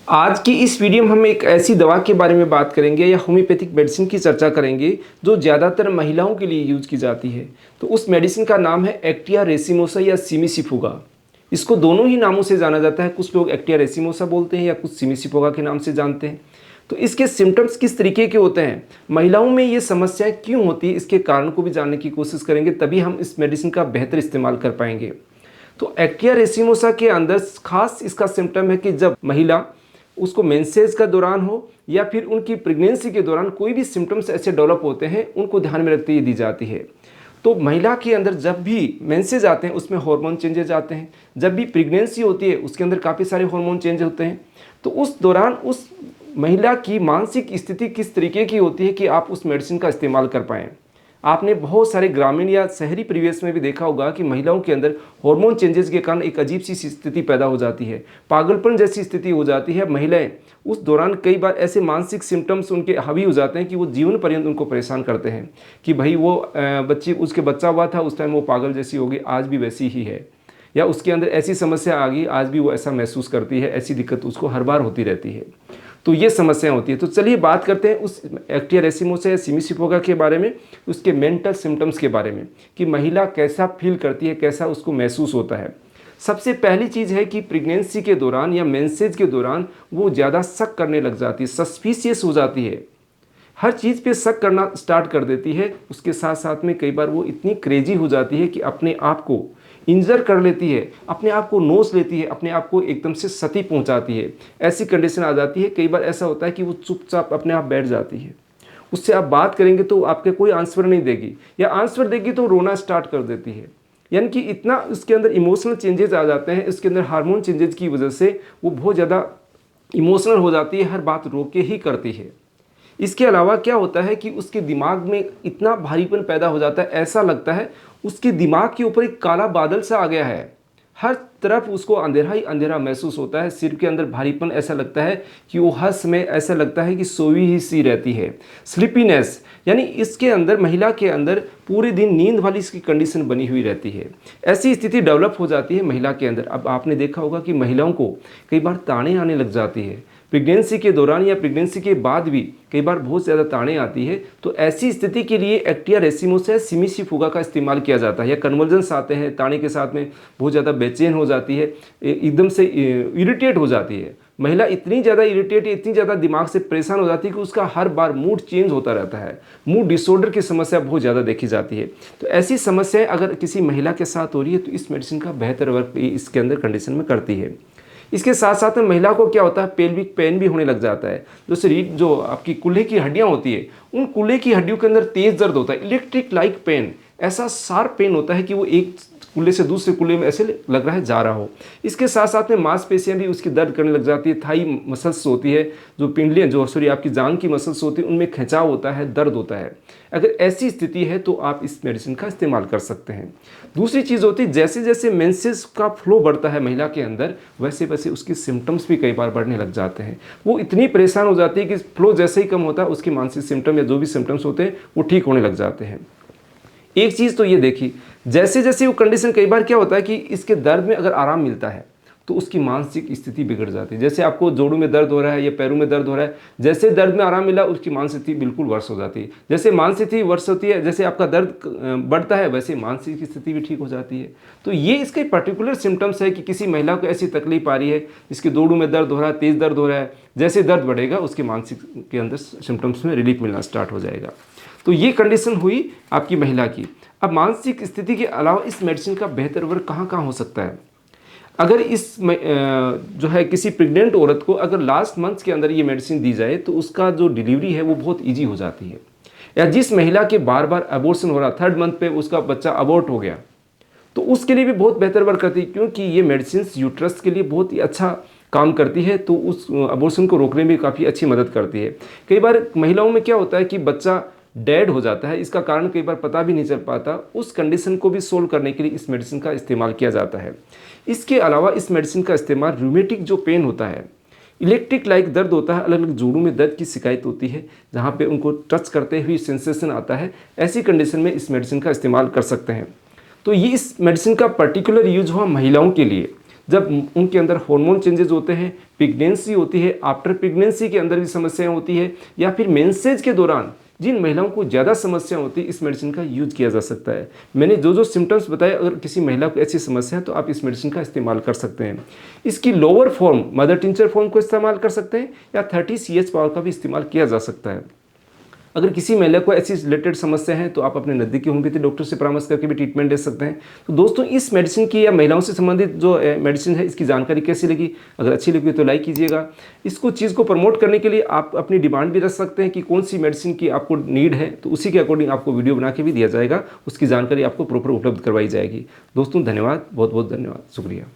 आज की इस वीडियो में हम एक ऐसी दवा के बारे में बात करेंगे या होम्योपैथिक मेडिसिन की चर्चा करेंगे जो ज़्यादातर महिलाओं के लिए यूज की जाती है। तो उस मेडिसिन का नाम है एक्टिया रेसिमोसा या सिमिसिफुगा। इसको दोनों ही नामों से जाना जाता है, कुछ लोग एक्टिया रेसिमोसा बोलते हैं या कुछ सिमिसिफुगा के नाम से जानते हैं। तो इसके सिम्टम्स किस तरीके के होते हैं, महिलाओं में ये समस्याएं क्यों होती है, इसके कारण को भी जानने की कोशिश करेंगे, तभी हम इस मेडिसिन का बेहतर इस्तेमाल कर पाएंगे। तो एक्टिया रेसिमोसा के अंदर खास इसका सिम्टम है कि जब महिला उसको मेंसेज का दौरान हो या फिर उनकी प्रेगनेंसी के दौरान कोई भी सिम्टम्स ऐसे डेवलप होते हैं, उनको ध्यान में रखते हुए दी जाती है। तो महिला के अंदर जब भी मेंसेज आते हैं उसमें हार्मोन चेंजेस आते हैं, जब भी प्रेगनेंसी होती है उसके अंदर काफ़ी सारे हार्मोन चेंज होते हैं। तो उस दौरान उस महिला की मानसिक स्थिति किस तरीके की होती है कि आप उस मेडिसिन का इस्तेमाल कर पाएँ। आपने बहुत सारे ग्रामीण या शहरी परिवेश में भी देखा होगा कि महिलाओं के अंदर हार्मोन चेंजेस के कारण एक अजीब सी स्थिति पैदा हो जाती है, पागलपन जैसी स्थिति हो जाती है। महिलाएं उस दौरान कई बार ऐसे मानसिक सिम्टम्स उनके हावी हो जाते हैं कि वो जीवन पर्यंत उनको परेशान करते हैं कि भाई वो उसके बच्चा हुआ था उस टाइम वो पागल जैसी होगी, आज भी वैसी ही है, या उसके अंदर ऐसी समस्या आ गई, आज भी वो ऐसा महसूस करती है, ऐसी दिक्कत उसको हर बार होती रहती है। तो ये समस्याएं होती है। तो चलिए बात करते हैं उस एक्टिया रेसिमोसा या सिमिसिफुगा के बारे में, उसके मेंटल सिम्टम्स के बारे में कि महिला कैसा फील करती है, कैसा उसको महसूस होता है। सबसे पहली चीज़ है कि प्रेगनेंसी के दौरान या मेंसेज के दौरान वो ज़्यादा शक करने लग जाती है, सस्पिशियस हो जाती है, हर चीज़ पे शक करना स्टार्ट कर देती है। उसके साथ साथ में कई बार वो इतनी क्रेजी हो जाती है कि अपने आप को इंजर कर लेती है, अपने आप को नोच लेती है, अपने आप को एकदम से क्षति पहुंचाती है। ऐसी कंडीशन आ जाती है। कई बार ऐसा होता है कि वो चुपचाप अपने आप बैठ जाती है, उससे आप बात करेंगे तो आपके कोई आंसर नहीं देगी, या आंसर देगी तो रोना स्टार्ट कर देती है। यानी कि इतना उसके अंदर इमोशनल चेंजेस आ जाते हैं, इसके अंदर हार्मोन चेंजेस की वजह से वो बहुत ज़्यादा इमोशनल हो जाती है, हर बात रो के ही करती है। इसके अलावा क्या होता है कि उसके दिमाग में इतना भारीपन पैदा हो जाता है, ऐसा लगता है उसके दिमाग के ऊपर एक काला बादल सा आ गया है, हर तरफ उसको अंधेरा ही अंधेरा महसूस होता है, सिर के अंदर भारीपन, ऐसा लगता है कि वो हर समय ऐसा लगता है कि सोई ही सी रहती है। स्लीपीनेस, यानी इसके अंदर महिला के अंदर पूरे दिन नींद वाली इसकी कंडीशन बनी हुई रहती है। ऐसी स्थिति डेवलप हो जाती है महिला के अंदर। अब आपने देखा होगा कि महिलाओं को कई बार ताने आने लग जाती है, प्रेगनेंसी के दौरान या प्रेगनेंसी के बाद भी कई बार बहुत ज़्यादा ताने आती है। तो ऐसी स्थिति के लिए एक्टिया रेसिमोसा या सिमिसिफुगा का इस्तेमाल किया जाता है। या कन्वर्जन्स आते हैं, ताने के साथ में बहुत ज़्यादा बेचैन हो जाती है, एकदम से इरिटेट हो जाती है। महिला इतनी ज़्यादा इरिटेट, इतनी ज़्यादा दिमाग से परेशान हो जाती है कि उसका हर बार मूड चेंज होता रहता है। मूड डिसऑर्डर की समस्या बहुत ज़्यादा देखी जाती है। तो ऐसी समस्याएं अगर किसी महिला के साथ हो रही है तो इस मेडिसिन का बेहतर वर्क इसके अंदर कंडीशन में करती है। इसके साथ साथ में महिला को क्या होता है, पेल्विक पेन भी होने लग जाता है। जो आपकी कूल्हे की हड्डियां होती है, उन कूल्हे की हड्डियों के अंदर तेज दर्द होता है, इलेक्ट्रिक लाइक पेन, ऐसा शार्प पेन होता है कि वो एक कूल्हे से दूसरे कूल्हे में ऐसे लग रहा है जा रहा हो। इसके साथ साथ में मांसपेशियां भी उसकी दर्द करने लग जाती है। थाई मसल्स होती है, जो पिंडलियां आपकी जांघ की मसल्स होती है, उनमें खिंचाव होता है, दर्द होता है। अगर ऐसी स्थिति है तो आप इस मेडिसिन का इस्तेमाल कर सकते हैं। दूसरी चीज़ होती है, जैसे जैसे मेंसेस का फ्लो बढ़ता है महिला के अंदर, वैसे वैसे उसके सिम्टम्स भी कई बार बढ़ने लग जाते हैं। वो इतनी परेशान हो जाती है कि फ्लो जैसे ही कम होता है उसके मानसिक सिम्टम या जो भी सिम्टम्स होते हैं वो ठीक होने लग जाते हैं। एक चीज़ तो ये देखी, जैसे जैसे वो कंडीशन, कई बार क्या होता है कि इसके दर्द में अगर आराम मिलता है तो उसकी मानसिक स्थिति बिगड़ जाती है। जैसे आपको जोड़ों में दर्द हो रहा है या पैरों में दर्द हो रहा है, जैसे दर्द में आराम मिला उसकी मानसिक स्थिति बिल्कुल वर्ष हो जाती है। जैसे मानसिक स्थिति वर्ष होती है, जैसे आपका दर्द बढ़ता है, वैसे मानसिक स्थिति भी ठीक हो जाती है। तो ये इसके पर्टिकुलर सिम्टम्स है कि किसी महिला को ऐसी तकलीफ आ रही है जिसके जोड़ों में दर्द हो रहा है, तेज़ दर्द हो रहा है, जैसे दर्द बढ़ेगा उसके मानसिक के अंदर सिम्टम्स में रिलीफ मिलना स्टार्ट हो जाएगा। तो ये कंडीशन हुई आपकी महिला की। अब मानसिक स्थिति के अलावा इस मेडिसिन का बेहतर वर्क कहाँ कहाँ हो सकता है। अगर जो है किसी प्रेग्नेंट औरत को अगर लास्ट मंथ के अंदर ये मेडिसिन दी जाए तो उसका जो डिलीवरी है वो बहुत इजी हो जाती है। या जिस महिला के बार बार अबॉर्शन हो रहा, 3rd मंथ पे उसका बच्चा अबॉर्ट हो गया, तो उसके लिए भी बहुत बेहतर वर्क करती है, क्योंकि ये मेडिसिन यूट्रस के लिए बहुत ही अच्छा काम करती है। तो उस अबॉर्शन को रोकने में काफ़ी अच्छी मदद करती है। कई बार महिलाओं में क्या होता है कि बच्चा डेड हो जाता है, इसका कारण कई बार पता भी नहीं चल पाता, उस कंडीशन को भी सोल्व करने के लिए इस मेडिसिन का इस्तेमाल किया जाता है। इसके अलावा इस मेडिसिन का इस्तेमाल रूमेटिक जो पेन होता है, इलेक्ट्रिक लाइक दर्द होता है, अलग अलग जोड़ों में दर्द की शिकायत होती है जहाँ पे उनको टच करते हुए सेंसेशन आता है, ऐसी कंडीशन में इस मेडिसिन का इस्तेमाल कर सकते हैं। तो ये इस मेडिसिन का पर्टिकुलर यूज हुआ महिलाओं के लिए। जब उनके अंदर हार्मोन चेंजेस होते हैं, प्रेगनेंसी होती है, आफ्टर प्रेगनेंसी के अंदर भी समस्याएं होती है, या फिर मेंसेज के दौरान जिन महिलाओं को ज़्यादा समस्या होती है, इस मेडिसिन का यूज किया जा सकता है। मैंने जो जो सिम्टम्स बताए, अगर किसी महिला को ऐसी समस्या है तो आप इस मेडिसिन का इस्तेमाल कर सकते हैं। इसकी lower form mother tincture form को इस्तेमाल कर सकते हैं, या 30 CH पावर का भी इस्तेमाल किया जा सकता है। अगर किसी महिला को ऐसी रिलेटेड समस्या है तो आप अपने नज़दीकी होम्योपैथी डॉक्टर से परामर्श करके भी ट्रीटमेंट ले सकते हैं। तो दोस्तों, इस मेडिसिन की या महिलाओं से संबंधित जो मेडिसिन है, इसकी जानकारी कैसी लगी? अगर अच्छी लगी तो लाइक कीजिएगा। इसको चीज़ को प्रमोट करने के लिए आप अपनी डिमांड भी रख सकते हैं कि कौन सी मेडिसिन की आपको नीड है, तो उसी के अकॉर्डिंग आपको वीडियो बना के भी दिया जाएगा, उसकी जानकारी आपको प्रॉपर उपलब्ध करवाई जाएगी। दोस्तों धन्यवाद, बहुत बहुत धन्यवाद, शुक्रिया।